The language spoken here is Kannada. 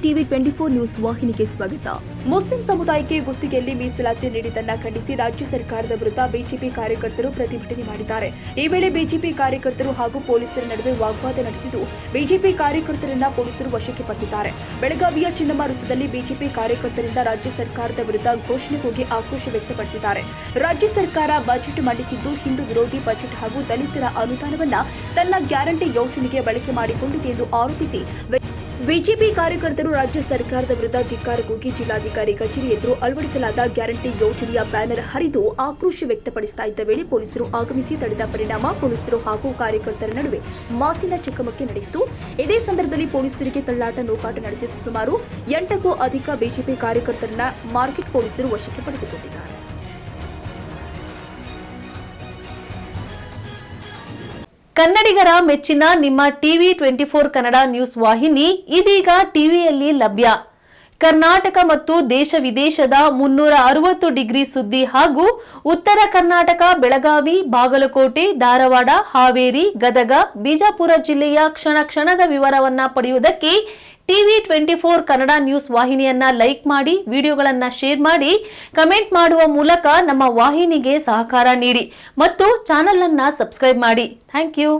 ಟಿವಿ 24 ನ್ಯೂಸ್ ವಾಹಿನಿಗೆ ಸ್ವಾಗತ. ಮುಸ್ಲಿಂ ಸಮುದಾಯಕ್ಕೆ ಗುತ್ತಿಗೆಯಲ್ಲಿ ಮೀಸಲಾತಿ ನೀಡಿದ್ದನ್ನು ಖಂಡಿಸಿ ರಾಜ್ಯ ಸರ್ಕಾರದ ವಿರುದ್ಧ ಬಿಜೆಪಿ ಕಾರ್ಯಕರ್ತರು ಪ್ರತಿಭಟನೆ ಮಾಡಿದ್ದಾರೆ. ಈ ವೇಳೆ ಬಿಜೆಪಿ ಕಾರ್ಯಕರ್ತರು ಹಾಗೂ ಪೊಲೀಸರ ನಡುವೆ ವಾಗ್ವಾದ ನಡೆದಿದ್ದು, ಬಿಜೆಪಿ ಕಾರ್ಯಕರ್ತರನ್ನ ಪೊಲೀಸರು ವಶಕ್ಕೆ ಪಡೆದಿದ್ದಾರೆ. ಬೆಳಗಾವಿಯ ಚಿನ್ನಮ್ಮ ವೃತ್ತದಲ್ಲಿ ಬಿಜೆಪಿ ಕಾರ್ಯಕರ್ತರಿಂದ ರಾಜ್ಯ ಸರ್ಕಾರದ ವಿರುದ್ಧ ಘೋಷಣೆ ಕೂಗಿ ಆಕ್ರೋಶ ವ್ಯಕ್ತಪಡಿಸಿದ್ದಾರೆ. ರಾಜ್ಯ ಸರ್ಕಾರ ಬಜೆಟ್ ಮಂಡಿಸಿದ್ದು ಹಿಂದೂ ವಿರೋಧಿ ಬಜೆಟ್ ಹಾಗೂ ದಲಿತರ ಅನುದಾನವನ್ನ ತನ್ನ ಗ್ಯಾರಂಟಿ ಯೋಜನೆಗೆ ಬಳಕೆ ಮಾಡಿಕೊಂಡಿದೆ ಎಂದು ಆರೋಪಿಸಿ ಬಿಜೆಪಿ ಕಾರ್ಯಕರ್ತರು ರಾಜ್ಯ ಸರ್ಕಾರದ ವಿರುದ್ಧ ಧಿಕ್ಕಾರ ಕೂಗಿ ಜಿಲ್ಲಾಧಿಕಾರಿ ಕಚೇರಿ ಎದುರು ಅಳವಡಿಸಲಾದ ಗ್ಯಾರಂಟಿ ಯೋಜನೆಯ ಬ್ಯಾನರ್ ಹರಿದು ಆಕ್ರೋಶ ವ್ಯಕ್ತಪಡಿಸುತ್ತಾ ಇದ್ದ ವೇಳೆ ಪೊಲೀಸರು ಆಗಮಿಸಿ ತಡೆದ ಪರಿಣಾಮ ಪೊಲೀಸರು ಹಾಗೂ ಕಾರ್ಯಕರ್ತರ ನಡುವೆ ಮಾತಿನ ಚಕಮಕಿ ನಡೆಯಿತು. ಇದೇ ಸಂದರ್ಭದಲ್ಲಿ ಪೊಲೀಸರಿಗೆ ತಳ್ಳಾಟ ನೂಕಾಟ ನಡೆಸಿದ ಸುಮಾರು 8ಕ್ಕೂ ಅಧಿಕ ಬಿಜೆಪಿ ಕಾರ್ಯಕರ್ತರನ್ನ ಮಾರ್ಕೆಟ್ ಪೊಲೀಸರು ವಶಕ್ಕೆ ಪಡೆದುಕೊಂಡಿದ್ದಾರೆ. ಕನ್ನಡಿಗರ ಮೆಚ್ಚಿನ ನಿಮ್ಮ ಟಿವಿ 24 ಕನ್ನಡ ನ್ಯೂಸ್ ವಾಹಿನಿ ಇದೀಗ ಟಿವಿಯಲ್ಲಿ ಲಭ್ಯ. ಕರ್ನಾಟಕ ಮತ್ತು ದೇಶ ವಿದೇಶದ 360 ಡಿಗ್ರಿ ಸುದ್ದಿ ಹಾಗೂ ಉತ್ತರ ಕರ್ನಾಟಕ, ಬೆಳಗಾವಿ, ಬಾಗಲಕೋಟೆ, ಧಾರವಾಡ, ಹಾವೇರಿ, ಗದಗ, ಬಿಜಾಪುರ ಜಿಲ್ಲೆಯ ಕ್ಷಣ ಕ್ಷಣದ ವಿವರವನ್ನ ಪಡೆಯುವುದಕ್ಕೆ ಟಿವಿ 24 ಕನ್ನಡ ನ್ಯೂಸ್ ವಾಹಿನಿಯನ್ನ ಲೈಕ್ ಮಾಡಿ, ವಿಡಿಯೋಗಳನ್ನ ಶೇರ್ ಮಾಡಿ, ಕಮೆಂಟ್ ಮಾಡುವ ಮೂಲಕ ನಮ್ಮ ವಾಹಿನಿಗೆ ಸಹಕಾರ ನೀಡಿ ಮತ್ತು ಚಾನೆಲ್ ಅನ್ನ ಸಬ್ಸ್ಕ್ರೈಬ್ ಮಾಡಿ. Thank you.